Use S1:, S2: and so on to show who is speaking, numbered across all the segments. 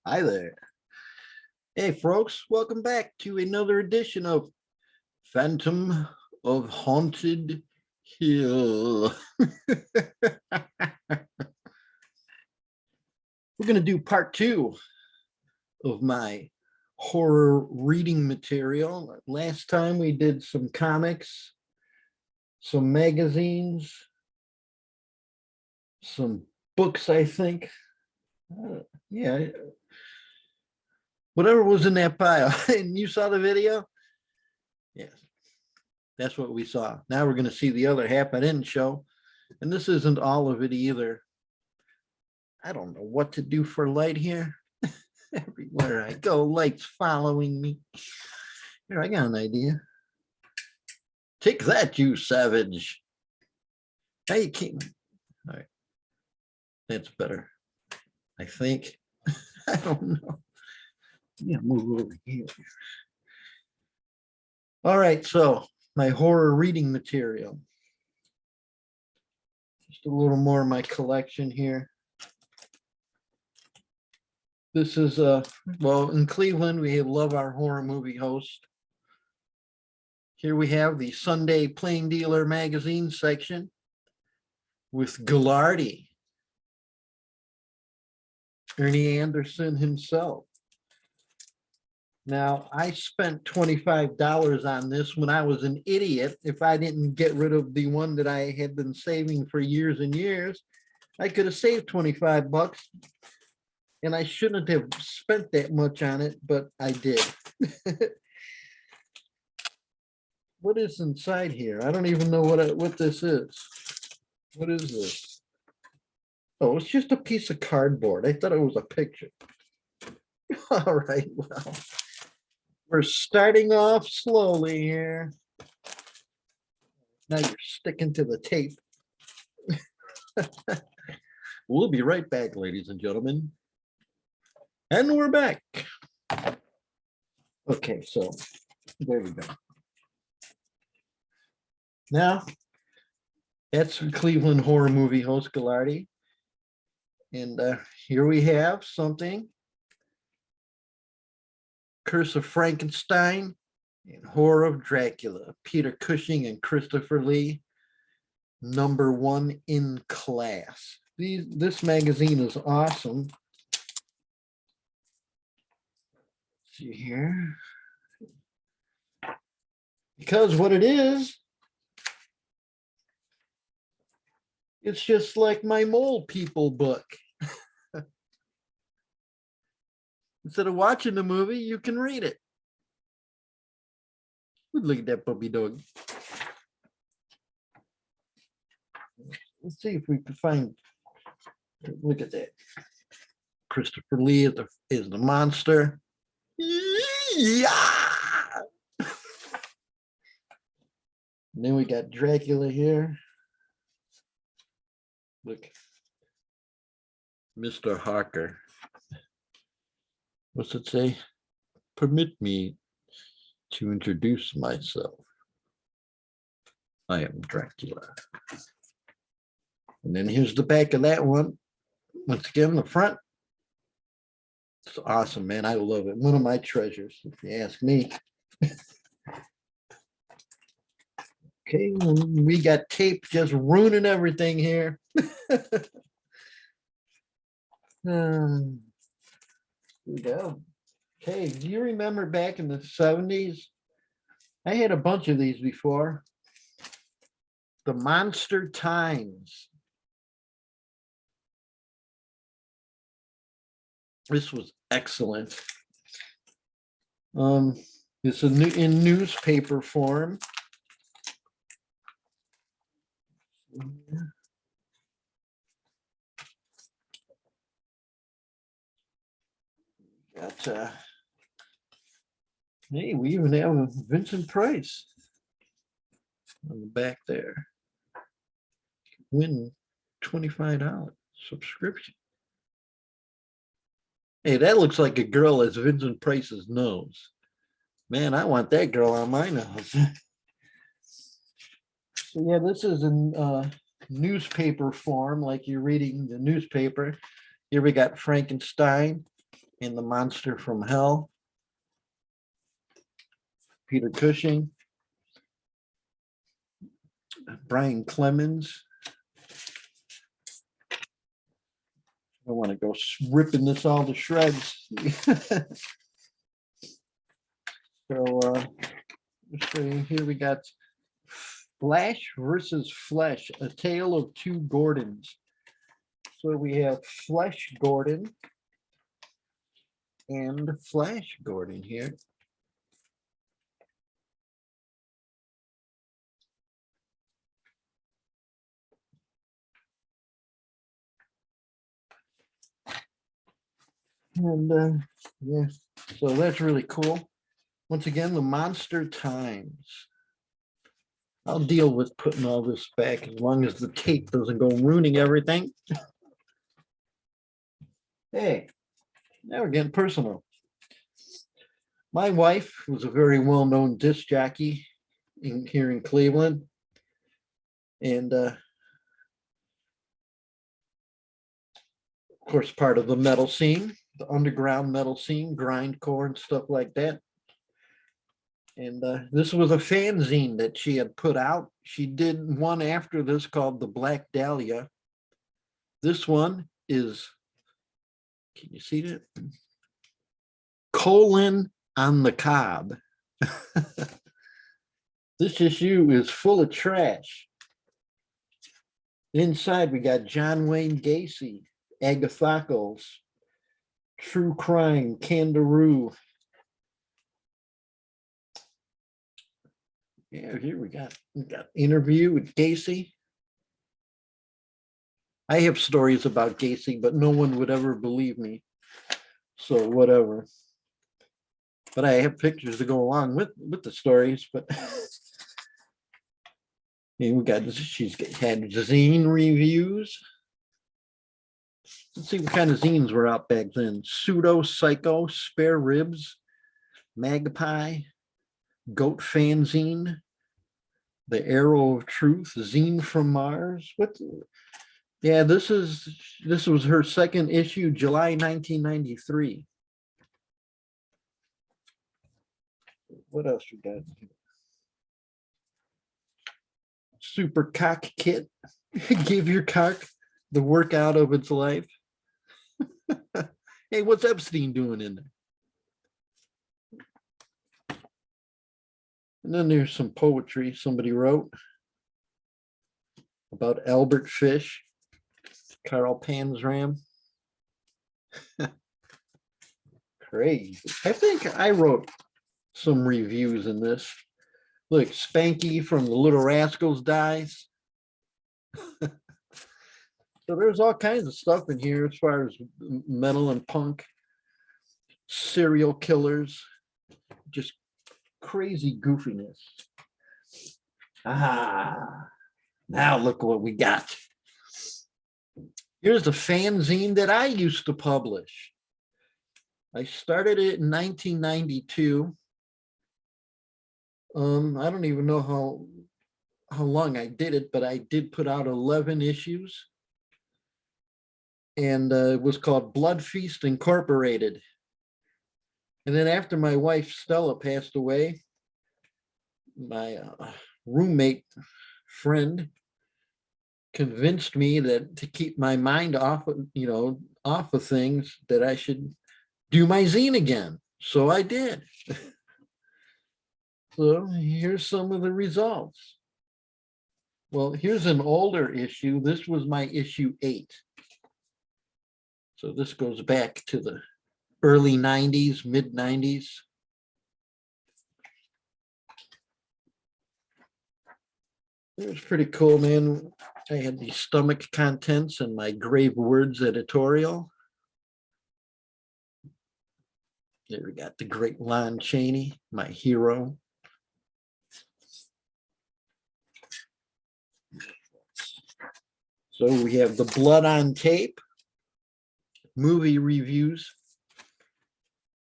S1: Hi there. Hey, folks, welcome back to another edition of Phantom of Haunted Hill. We're going to do part two of my horror reading material. Last time we did some comics, some magazines, some books, I think. Yeah, whatever was in that pile. And you saw the video? Yes, that's what we saw. Now we're going to see the other half I didn't show. And this isn't all of it either. I don't know what to do for light here. Everywhere I go, light's following me. Here, I got an idea. Take that, you savage. Now you can't. All right. That's better, I think. I don't know. Yeah, move over here. All right, so my horror reading material. Just a little more of my collection here. This is well, in Cleveland, we love our horror movie host. Here we have the Sunday Plain Dealer magazine section with Gallardi, Ernie Anderson himself. Now, I spent $25 on this when I was an idiot. If I didn't get rid of the one that I had been saving for years and years, I could have saved 25 bucks. And I shouldn't have spent that much on it, but I did. What is inside here? I don't even know what this is. What is this? Oh, it's just a piece of cardboard. I thought it was a picture. All right, well, we're starting off slowly here. Now you're sticking to the tape. We'll be right back, ladies and gentlemen. And we're back. Okay, so there we go. Now, that's Cleveland horror movie host Gallardi. And here we have something. Curse of Frankenstein and Horror of Dracula. Peter Cushing and Christopher Lee. #1 in class. This magazine is awesome. See here, because what it is, it's just like my Mole People book. Instead of watching the movie, you can read it. Look at that puppy dog. Let's see if we can find. Look at that. Christopher Lee is the monster. Yeah. And then we got Dracula here. Look, Mr. Harker. What's it say? Permit me to introduce myself. I am Dracula. And then here's the back of that one. Once again, the front. It's awesome, man. I love it. One of my treasures, if you ask me. Okay, we got tape just ruining everything here. Here we go. Okay, do you remember back in the 70s? I had a bunch of these before. The Monster Times. This was excellent. It's in newspaper form. Got hey, we even have Vincent Price on the back there. Win $25 subscription. Hey, that looks like a girl as Vincent Price's nose. Man, I want that girl on my nose. So yeah, this is in newspaper form, like you're reading the newspaper. Here we got Frankenstein and the Monster from Hell. Peter Cushing. Brian Clemens. I want to go ripping this all to shreds. So here we got Flash versus Flesh, a tale of two Gordons. So we have Flesh Gordon and Flash Gordon here. And yeah, so that's really cool. Once again, the Monster Times. I'll deal with putting all this back as long as the tape doesn't go ruining everything. Hey, now we're getting personal. My wife was a very well-known disc jockey here in Cleveland. And of course, part of the metal scene, the underground metal scene, grindcore and stuff like that. And this was a fanzine that she had put out. She did one after this called the Black Dahlia. This one is, can you see that? Colon on the Cob. This issue is full of trash. Inside we got John Wayne Gacy, Agathocles, True Crime, Kangaroo. Yeah, here we got interview with Gacy. I have stories about Gacy, but no one would ever believe me. So whatever. But I have pictures to go along with the stories. But and we got, she's had zine reviews. Let's see what kind of zines were out back then. Pseudo Psycho, Spare Ribs, Magpie, Goat Fanzine, The Arrow of Truth, Zine from Mars. What? Yeah, this was her second issue, July 1993. What else we got? Super Cock Kit. Give your cock the workout of its life. Hey, what's Epstein doing in there? And then there's some poetry somebody wrote about Albert Fish, Carl Panzram. Crazy. I think I wrote some reviews in this. Look, Spanky from the Little Rascals dies. So there's all kinds of stuff in here as far as metal and punk, serial killers, just crazy goofiness. Ah, now look what we got. Here's the fanzine that I used to publish. I started it in 1992. I don't even know how long I did it, but I did put out 11 issues. And it was called Bloodfeast Incorporated. And then after my wife Stella passed away, my roommate friend convinced me that to keep my mind off of things, that I should do my zine again. So I did. So here's some of the results. Well, here's an older issue. This was my issue 8. So this goes back to the early 90s, mid 90s. It was pretty cool, man. I had the stomach contents and my grave words editorial. There we got the great Lon Chaney, my hero. So we have the Blood on Tape, movie reviews.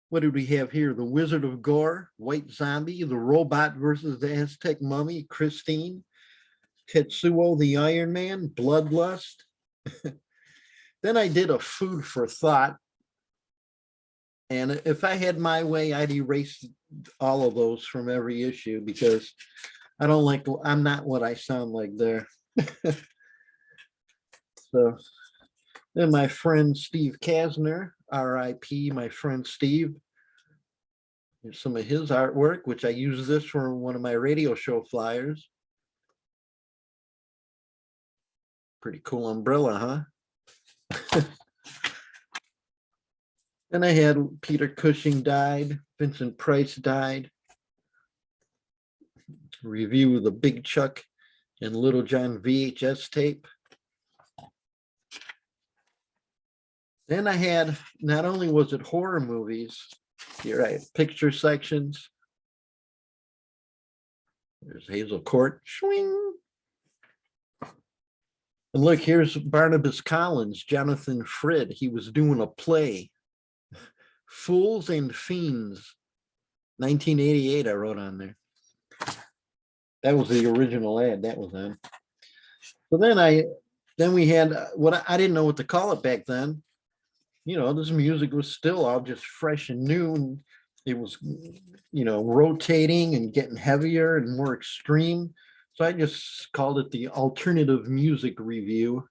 S1: What did we have here? The Wizard of Gore, White Zombie, The Robot versus the Aztec Mummy, Christine, Tetsuo the Iron Man, Bloodlust. Then I did a food for thought. And if I had my way, I'd erase all of those from every issue because I'm not what I sound like there. So then my friend Steve Kasner, RIP, my friend Steve. Here's some of his artwork, which I use this for one of my radio show flyers. Pretty cool umbrella, huh? Then I had Peter Cushing died, Vincent Price died. Review of the Big Chuck and Little John VHS tape. Then I had, not only was it horror movies, you're right, picture sections. There's Hazel Court. Swing. And look, here's Barnabas Collins, Jonathan Frid. He was doing a play, Fools and Fiends, 1988, I wrote on there. That was the original ad that was on. So then we had what I didn't know what to call it back then. You know, this music was still all just fresh and new. And it was, you know, rotating and getting heavier and more extreme. So I just called it the Alternative Music Review.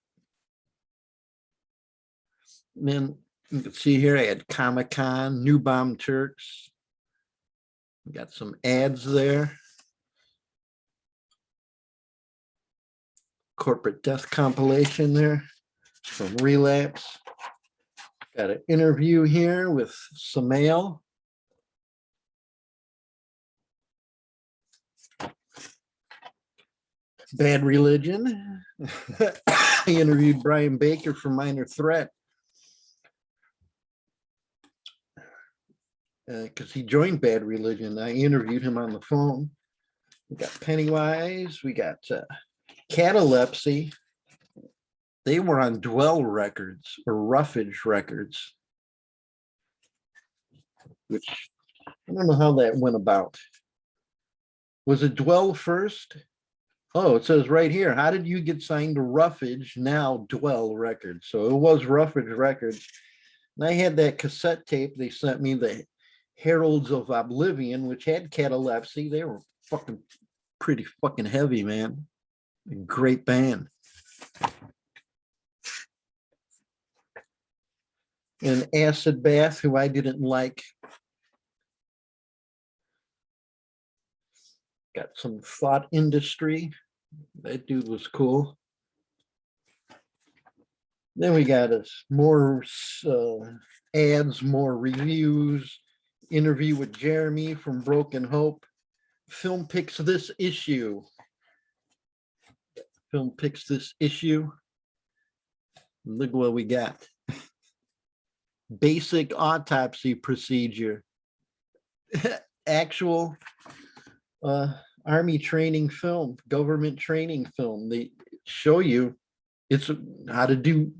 S1: And then you can see here I had Comic-Con, New Bomb Turks. Got some ads there. Corporate Death compilation there from Relapse. Got an interview here with Samael. Bad Religion. He interviewed Brian Baker from Minor Threat. Because he joined Bad Religion. I interviewed him on the phone. We got Pennywise. We got Catalepsy. They were on Dwell Records or Roughage Records, which I don't know how that went about. Was it Dwell first? Oh, it says right here, how did you get signed to Roughage, now Dwell Records? So it was Roughage Records. And I had that cassette tape. They sent me the Heralds of Oblivion, which had Catalepsy. They were pretty fucking heavy, man. A great band. And Acid Bath, who I didn't like. Got some Thought Industry. That dude was cool. Then we got us more ads, more reviews, interview with Jeremy from Broken Hope. Film picks this issue. Film picks this issue. Look what we got. Basic autopsy procedure. Actual Army training film, government training film. They show you it's how to do.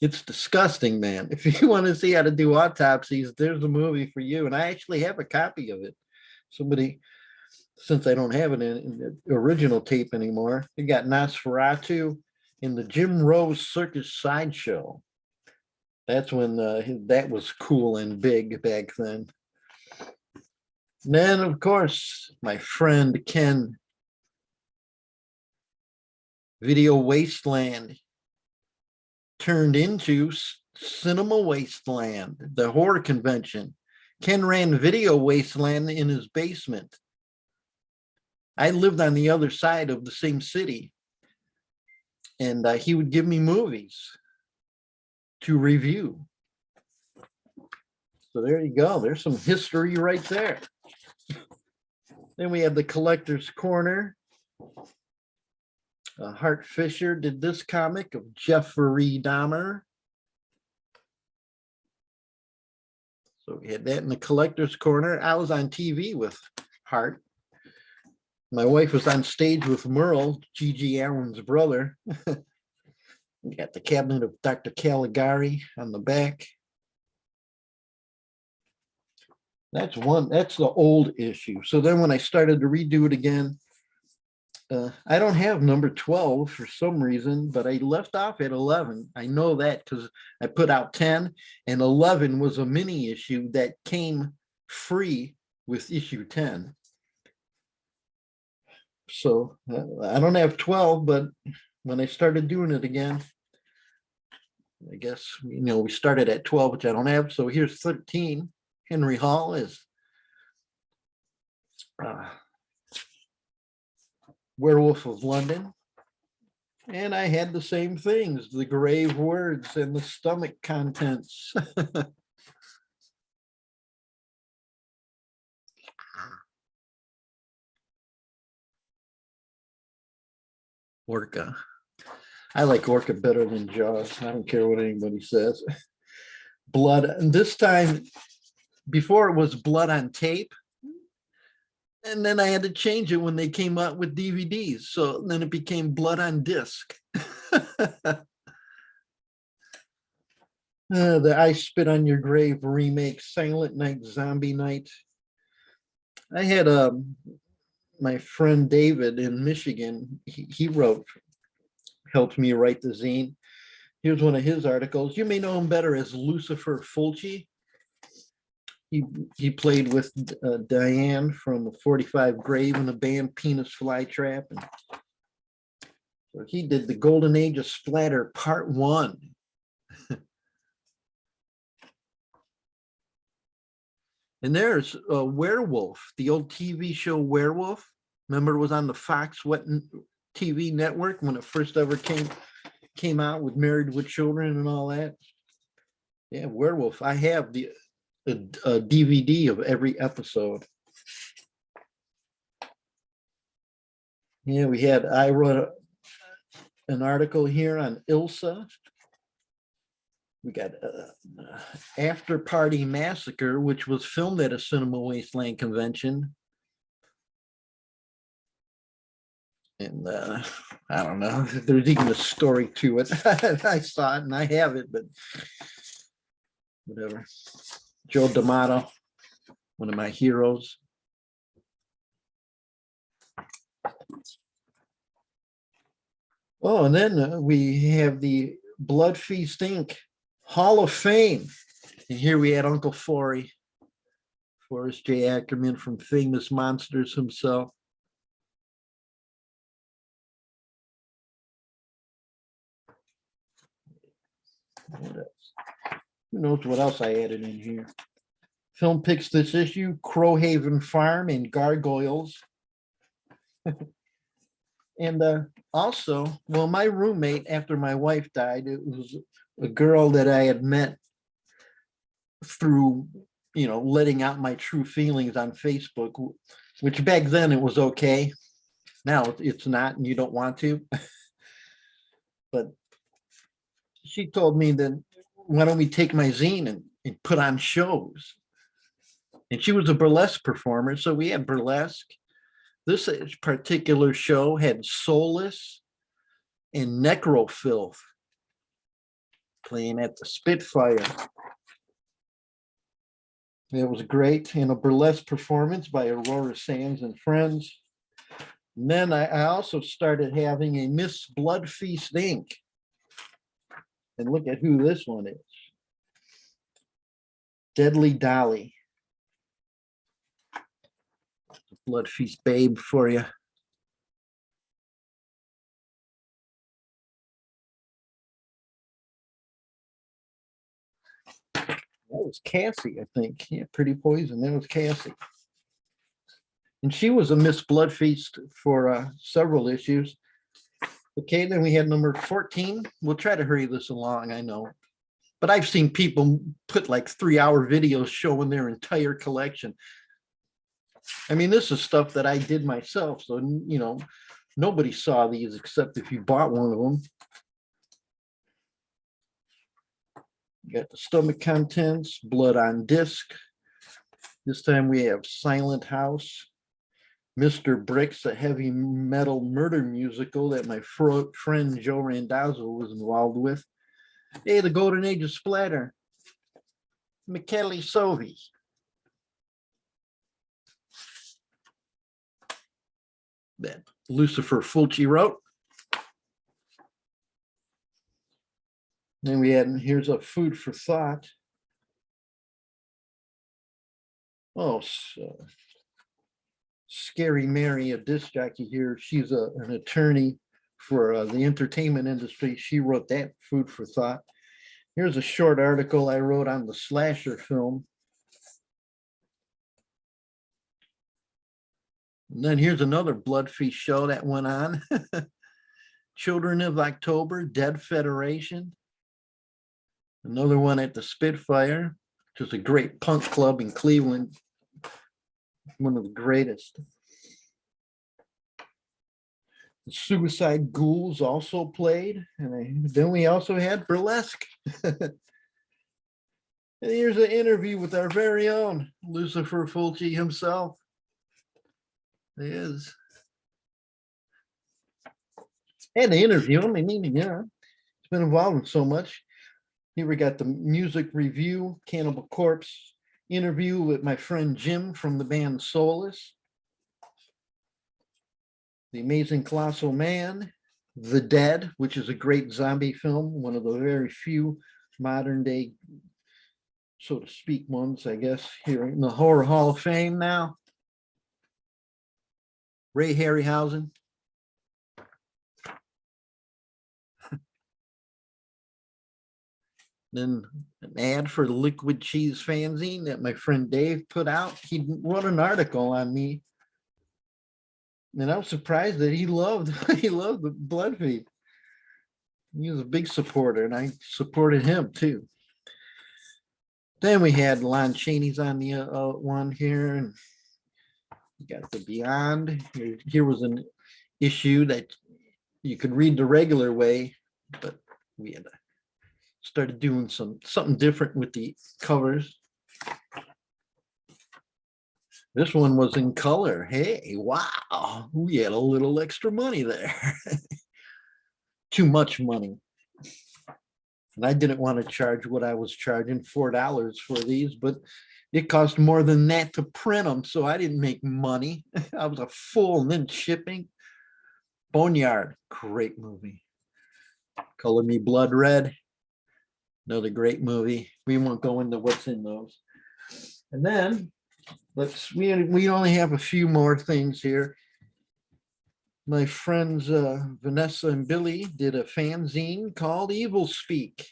S1: It's disgusting, man. If you want to see how to do autopsies, there's a movie for you. And I actually have a copy of it. Somebody, since I don't have it in the original tape anymore, you got Nosferatu in the Jim Rose Circus Sideshow. That's when that was cool and big back then. And then, of course, my friend Ken, Video Wasteland turned into Cinema Wasteland, the horror convention. Ken ran Video Wasteland in his basement. I lived on the other side of the same city, and he would give me movies to review. So there you go. There's some history right there. Then we have the Collector's Corner. Hart Fisher did this comic of Jeffrey Dahmer. So we had that in the Collector's Corner. I was on TV with Hart. My wife was on stage with Merle, Gigi Allen's brother. We got the Cabinet of Dr. Caligari on the back. That's the old issue. So then when I started to redo it again, I don't have number 12 for some reason, but I left off at 11. I know that because I put out 10, and 11 was a mini issue that came free with issue 10. So I don't have 12, but when I started doing it again, I guess, we started at 12, which I don't have. So here's 13. Henry Hall is Werewolf of London. And I had the same things, the grave words and the stomach contents. Orca. I like Orca better than Jaws. I don't care what anybody says. Blood. And this time, before it was blood on tape. And then I had to change it when they came out with DVDs. So then it became blood on disc. The I Spit on Your Grave remake, Silent Night, Zombie Night. I had my friend David in Michigan. He helped me write the zine. Here's one of his articles. You may know him better as Lucifer Fulci. He played with Diane from 45 Grave in the band Penis Flytrap. And so he did the Golden Age of Splatter Part 1. And there's a Werewolf, the old TV show Werewolf. Remember, it was on the Fox TV network when it first ever came out with Married with Children and all that. Yeah, Werewolf. I have a DVD of every episode. Yeah, I wrote an article here on Ilsa. We got After Party Massacre, which was filmed at a Cinema Wasteland convention. And I don't know, there's even a story to it. I saw it and I have it, but whatever. Joe D'Amato, one of my heroes. Oh, and then we have the Bloodfeast Inc. Hall of Fame. And here we had Uncle Forey, Forrest J. Ackerman from Famous Monsters himself. What else? Who knows what else I added in here? Film picks this issue, Crowhaven Farm and Gargoyles. And also, well, my roommate, after my wife died, it was a girl that I had met through, letting out my true feelings on Facebook, which back then it was okay. Now it's not, and you don't want to. But she told me that, why don't we take my zine and put on shows? And she was a burlesque performer, so we had burlesque. This particular show had Soulless and Necrofilth playing at the Spitfire. It was great, a burlesque performance by Aurora Sands and friends. And then I also started having a Miss Bloodfeast Inc. And look at who this one is. Deadly Dolly. Bloodfeast babe for you. That was Cassie, I think. Yeah, Pretty Poison. That was Cassie. And she was a Miss Bloodfeast for several issues. Okay, then we had number 14. We'll try to hurry this along, I know. But I've seen people put like 3-hour videos showing their entire collection. I mean, this is stuff that I did myself. So, nobody saw these except if you bought one of them. You got the stomach contents, blood on disc. This time we have Silent House. Mr. Bricks, a heavy metal murder musical that my friend Joe Randazzo was involved with. Hey, the Golden Age of Splatter. Michele Sovi. Lucifer Fulci wrote. Then we had, here's a food for thought. Oh, so Scary Mary, a disc jockey here. She's an attorney for the entertainment industry. She wrote that food for thought. Here's a short article I wrote on the slasher film. And then here's another Bloodfeast show that went on. Children of October, Dead Federation. Another one at the Spitfire, which is a great punk club in Cleveland. One of the greatest. The Suicide Ghouls also played. And then we also had Burlesque. And here's an interview with our very own Lucifer Fulci himself. He is. And the interview him. I mean, yeah, it's been involved in so much. Here we got the music review, Cannibal Corpse interview with my friend Jim from the band Soulless. The Amazing Colossal Man, The Dead, which is a great zombie film, one of the very few modern day, so to speak, ones, I guess, here in the Horror Hall of Fame now. Ray Harryhausen. Then an ad for the Liquid Cheese fanzine that my friend Dave put out. He wrote an article on me. And I was surprised that he loved the Bloodfeast. He was a big supporter, and I supported him too. Then we had Lon Chaney's on the one here, and you got the Beyond. Here was an issue that you could read the regular way, but we had started doing something different with the covers. This one was in color. Hey, wow, we had a little extra money there. Too much money. And I didn't want to charge what I was charging, $4 for these, but it cost more than that to print them, so I didn't make money. I was a fool. And then shipping. Boneyard, great movie. Color Me Blood Red, another great movie. We won't go into what's in those. And then we only have a few more things here. My friends Vanessa and Billy did a fanzine called Evil Speak.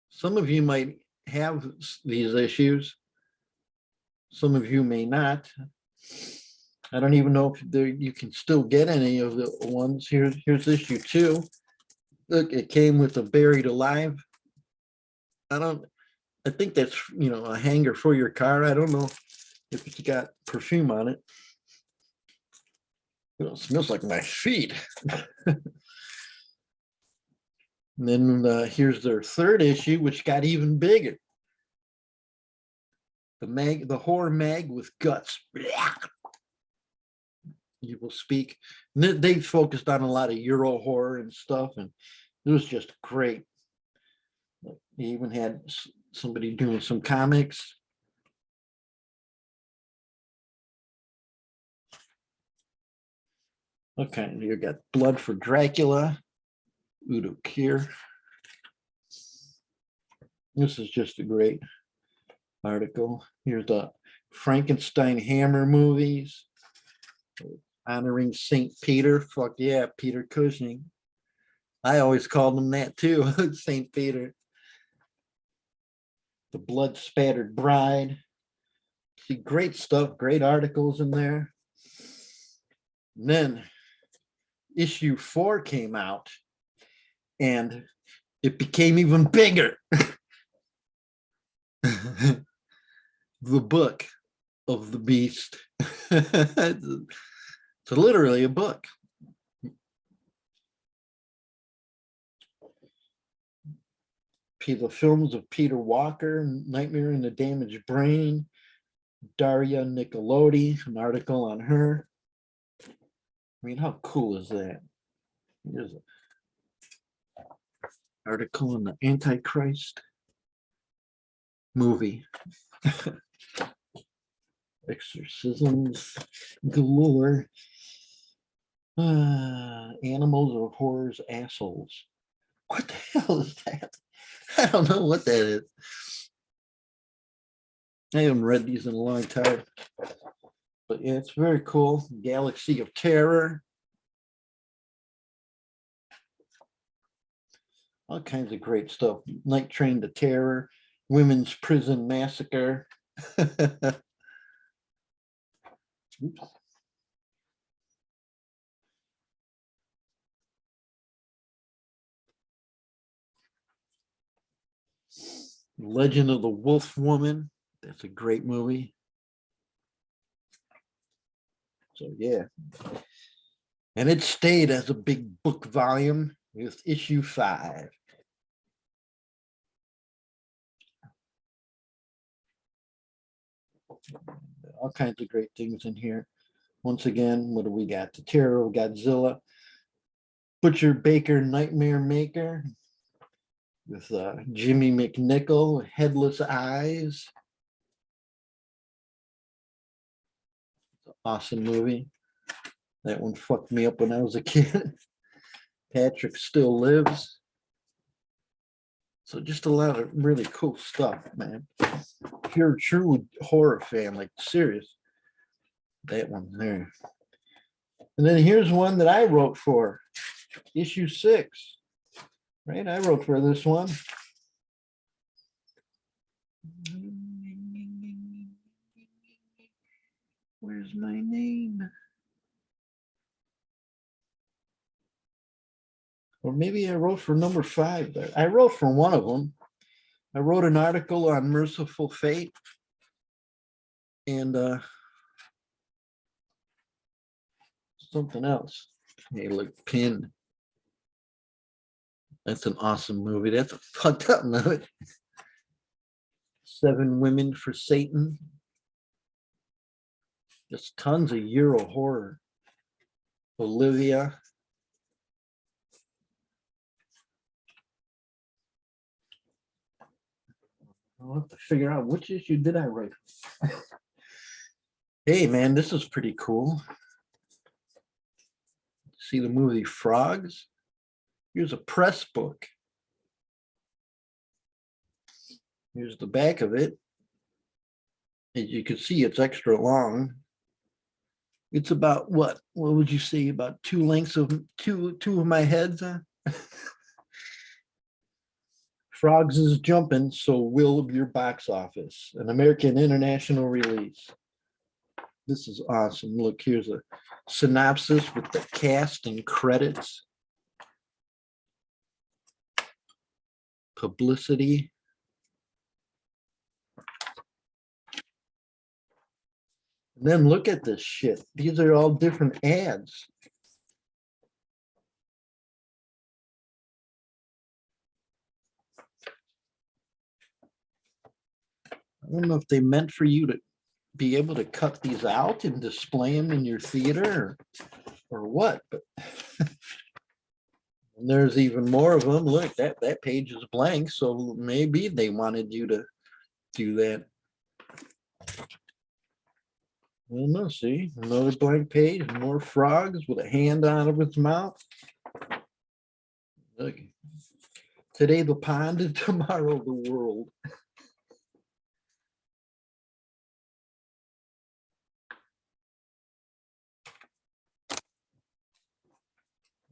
S1: Some of you might have these issues. Some of you may not. I don't even know if you can still get any of the ones. Here's issue 2. Look, it came with a Buried Alive. I think that's, a hanger for your car. I don't know if it's got perfume on it. It smells like my feet. And then here's their 3rd issue, which got even bigger. The horror mag with guts. You Will Speak. And they focused on a lot of Euro horror and stuff, and it was just great. They even had somebody doing some comics. Okay, you got Blood for Dracula, Udo Kier. This is just a great article. Here's the Frankenstein Hammer movies, honoring St. Peter. Fuck yeah, Peter Cushing. I always called him that too, St. Peter. The Blood Spattered Bride. See, great stuff, great articles in there. And then issue 4 came out, and it became even bigger. The Book of the Beast. It's literally a book. The films of Peter Walker, Nightmare in the Damaged Brain, Daria Nicolodi, an article on her. I mean, how cool is that? There's an article on the Antichrist movie. exorcisms galore. Animals or horrors assholes. What the hell is that? I don't know what that is. I haven't read these in a long time. But yeah, it's very cool. Galaxy of Terror. All kinds of great stuff. Night Train to Terror. Women's Prison Massacre. Oops. Legend of the Wolf Woman. That's a great movie. So yeah. And it stayed as a big book volume with issue 5. All kinds of great things in here. Once again, what do we got? The Terror of Godzilla. Butcher Baker Nightmare Maker. With Jimmy McNichol, Headless Eyes. Awesome movie. That one fucked me up when I was a kid. Patrick Still Lives. So just a lot of really cool stuff, man. If you're a true horror fan, like serious, that one there. And then here's one that I wrote for, issue 6. Right, I wrote for this one. Where's my name? Or maybe I wrote for number 5 there. I wrote for one of them. I wrote an article on Merciful Fate. And something else. Hey, look, Pin. That's an awesome movie. That's a fucked up movie. 7 Women for Satan. Just tons of Euro horror. Olivia. I'll have to figure out which issue did I write. Hey, man, this is pretty cool. See the movie Frogs? Here's a press book. Here's the back of it. As you can see, it's extra long. It's about what would you say? About 2 lengths of two of my heads. Frogs is Jumping, so will your box office. An American international release. This is awesome. Look, here's a synopsis with the cast and credits. Publicity. And then look at this shit. These are all different ads. I don't know if they meant for you to be able to cut these out and display them in your theater or what, but and there's even more of them. Look, that page is blank, so maybe they wanted you to do that. I don't know, see, another blank page, more frogs with a hand out of its mouth. Look, today the pond and tomorrow the world.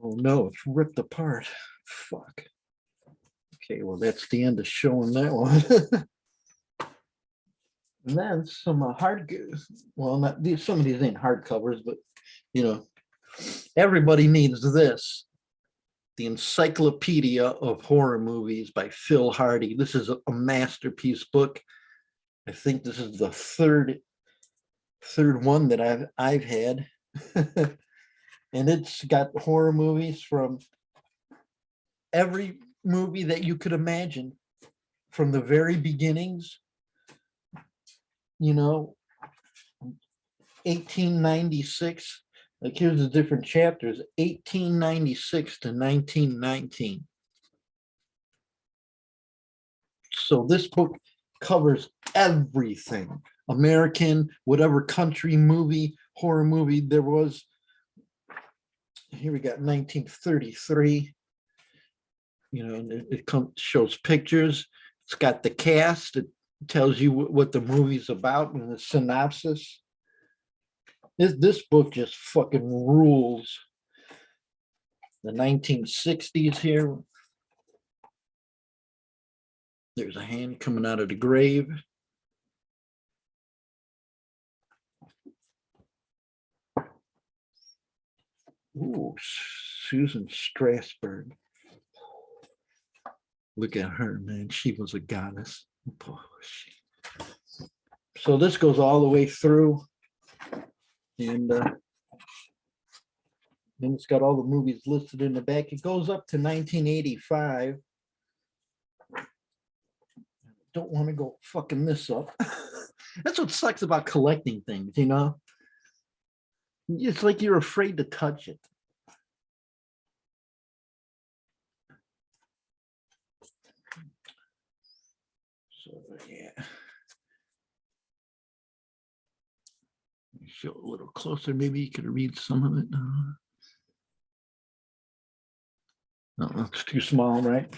S1: Oh no, it's ripped apart. Fuck. Okay, well, that's the end of showing that one. And then some well, not these, some of these ain't hardcovers, but you know, everybody needs this. The Encyclopedia of Horror Movies by Phil Hardy. This is a masterpiece book. I think this is the third one that I've had. And it's got horror movies from every movie that you could imagine, from the very beginnings, you know, 1896. Like here's the different chapters, 1896 to 1919. So this book covers everything, American, whatever country movie, horror movie there was. Here we got 1933. You know, it shows pictures. It's got the cast. It tells you what the movie's about and the synopsis. This book just fucking rules. The 1960s here. There's a hand coming out of the grave. Ooh, Susan Strasberg. Look at her, man. She was a goddess. Oh, so this goes all the way through. And then it's got all the movies listed in the back. It goes up to 1985. Don't want to go fucking this up. That's what sucks about collecting things, you know? It's like you're afraid to touch it. So, yeah. Show a little closer. Maybe you could read some of it. No, it's too small, right?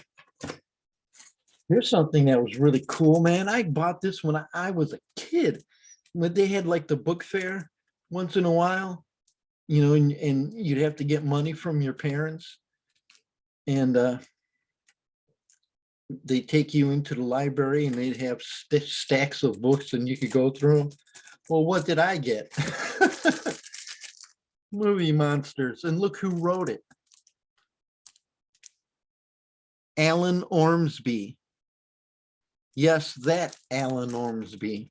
S1: Here's something that was really cool, man. I bought this when I was a kid. When they had like the book fair once in a while, you know, and you'd have to get money from your parents. And they take you into the library and they'd have stacks of books and you could go through them. Well, what did I get? Movie Monsters. And look who wrote it. Alan Ormsby. Yes, that Alan Ormsby.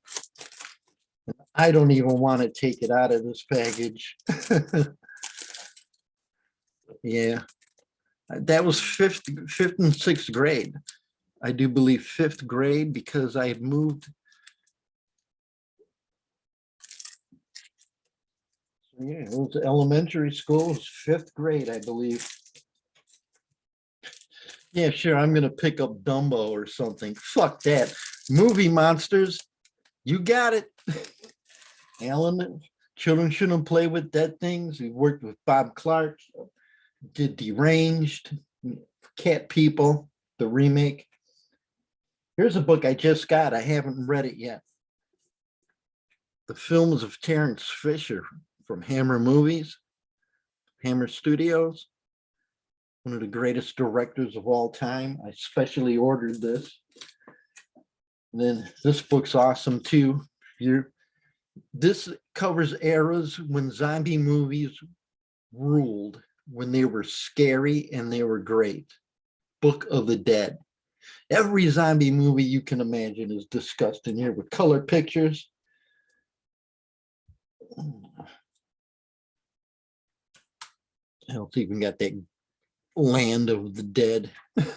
S1: I don't even want to take it out of this package. Yeah. That was fifth and sixth grade. I do believe fifth grade because I had moved. Yeah, it was elementary school, it was fifth grade, I believe. Yeah, sure, I'm going to pick up Dumbo or something. Fuck that. Movie Monsters, you got it. Alan, children shouldn't play with dead things. We worked with Bob Clark, did Deranged, Cat People, the remake. Here's a book I just got. I haven't read it yet. The films of Terence Fisher from Hammer Movies, Hammer Studios, one of the greatest directors of all time. I specially ordered this. And then this book's awesome too. This covers eras when zombie movies ruled, when they were scary and they were great. Book of the Dead. Every zombie movie you can imagine is discussed in here with color pictures. It's even got that Land of the Dead. Why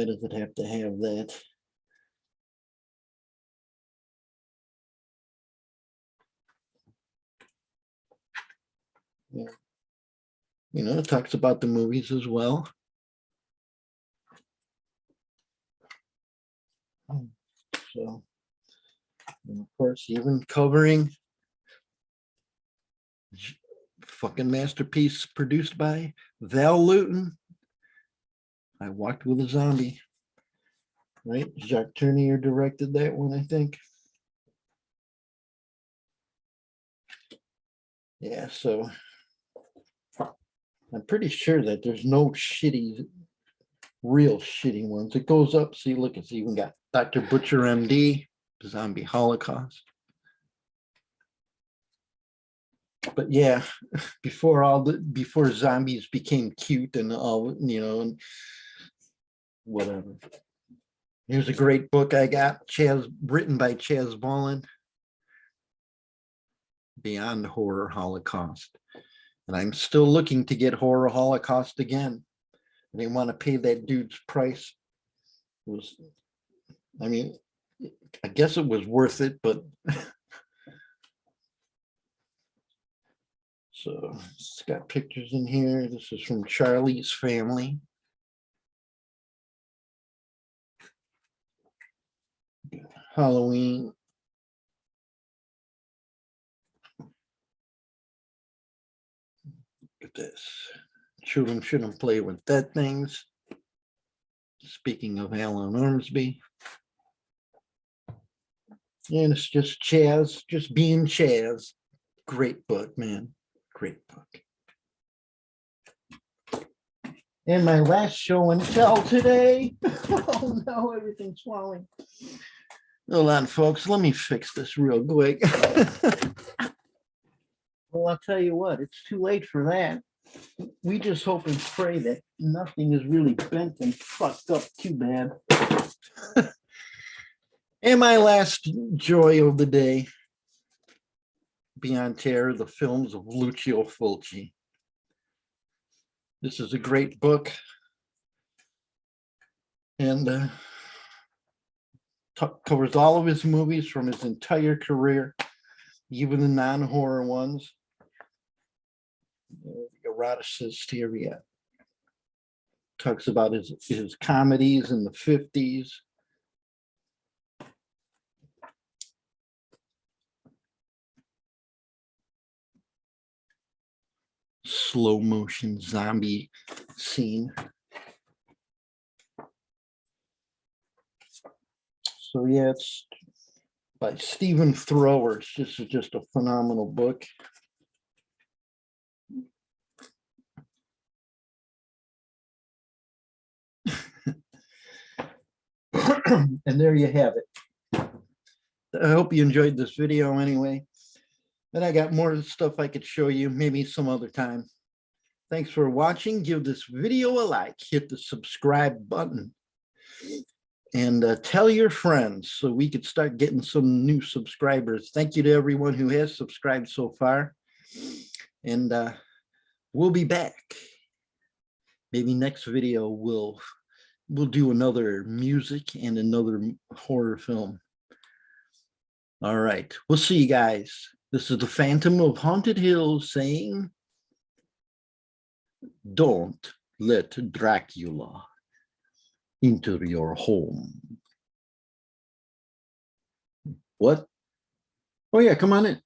S1: does it have to have that? Yeah. You know, it talks about the movies as well. So, and of course, even covering fucking masterpiece produced by Val Lewton. I Walked with a Zombie. Right? Jacques Tourneur directed that one, I think. Yeah, so I'm pretty sure that there's no real shitty ones. It goes up. See, look, it's even got Dr. Butcher MD, Zombie Holocaust. But yeah, before zombies became cute and all, you know, and whatever. Here's a great book I got, written by Chaz Ballin, Beyond Horror Holocaust. And I'm still looking to get Horror Holocaust again. I didn't want to pay that dude's price. I mean, I guess it was worth it, but so it's got pictures in here. This is from Charlie's Family. Halloween, this. Children shouldn't play with dead things. Speaking of Alan Ormsby. And it's just Chaz, just being Chaz. Great book, man. Great book. And my last show and tell today. Oh no, everything's falling. Hold on, folks. Let me fix this real quick. Well, I'll tell you what, it's too late for that. We just hope and pray that nothing is really bent and fucked up too bad. And my last joy of the day, Beyond Terror, the films of Lucio Fulci. This is a great book. And covers all of his movies from his entire career, even the non-horror ones. The eroticist here, yeah. Talks about his comedies in the 50s. Slow motion zombie scene. So yeah, it's by Stephen Thrower. This is just a phenomenal book. And there you have it. I hope you enjoyed this video anyway. And I got more stuff I could show you maybe some other time. Thanks for watching. Give this video a like, hit the subscribe button, and tell your friends so we could start getting some new subscribers. Thank you to everyone who has subscribed so far. And we'll be back. Maybe next video we'll do another music and another horror film. All right, we'll see you guys. This is the Phantom of Haunted Hills saying, don't let Dracula enter your home. What? Oh yeah, come on in.